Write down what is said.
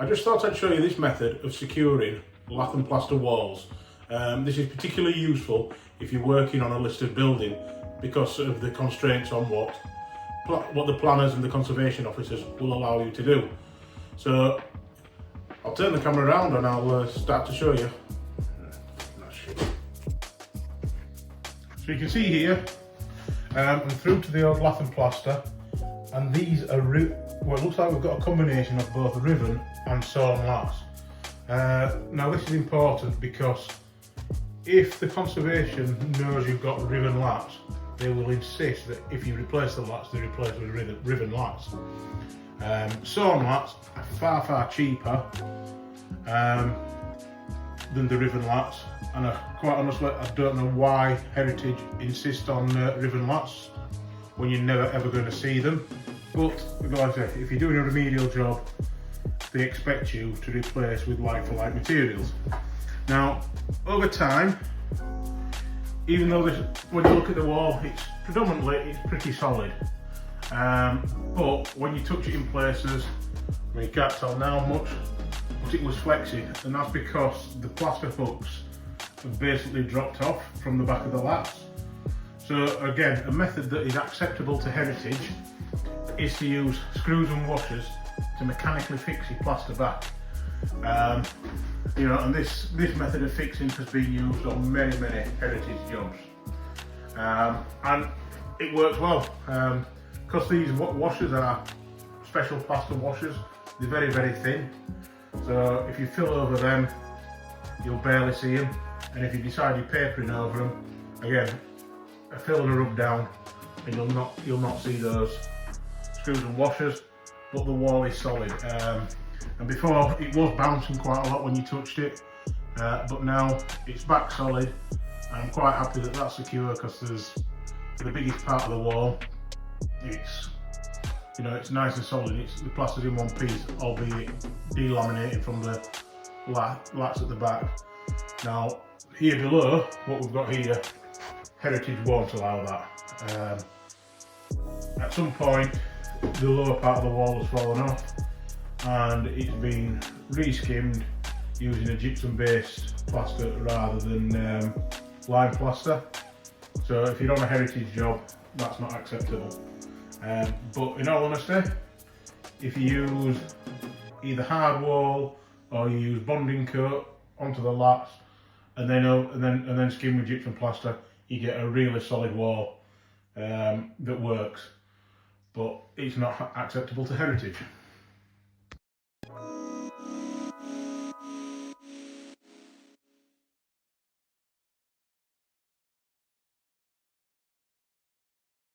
I just thought I'd show you this method of securing lath and plaster walls. This is particularly useful if you're working on a listed building because of the constraints on what the planners and the conservation officers will allow you to do. So I'll turn the camera around and I'll start to show you. So you can see here, I'm through to the old lath and plaster, and these are, well, it looks like we've got a combination of both riven and sawn laths. Now this is important because if the conservation knows you've got riven laths, they will insist that if you replace the laths, they replace with riven laths. Sawn laths are far cheaper than the riven laths, and quite honestly I don't know why Heritage insist on riven laths when you're never ever going to see them. But like I say, if you're doing a remedial job, they expect you to replace with like for like materials. Now over time, even though when you look at the wall, it's pretty solid, but when you touch it in places, I mean, you can't tell now much, but it was flexing, and that's because the plaster hooks have basically dropped off from the back of the laths. So again, a method that is acceptable to Heritage is to use screws and washers to mechanically fix your plaster back. You know, and this method of fixing has been used on many Heritage jobs, and it works well because these washers are special plaster washers. They're very thin, so if you fill over them, you'll barely see them, and if you decide you're papering over them, again, a fill and a rub down, and you'll not see those screws and washers, but the wall is solid. And before it was bouncing quite a lot when you touched it, but now it's back solid. I'm quite happy that that's secure because there's, for the biggest part of the wall, it's, you know, it's nice and solid. The plaster's in one piece, albeit delaminating from the lats at the back. Now here below, what we've got here, Heritage won't allow that. At some point, the lower part of the wall has fallen off, and it's been re-skimmed using a gypsum based plaster rather than lime plaster. So if you're on a Heritage job, that's not acceptable. But in all honesty, if you use either hard wall or you use bonding coat onto the lats and then skim with gypsum plaster, you get a really solid wall that works. But it's not acceptable to Heritage.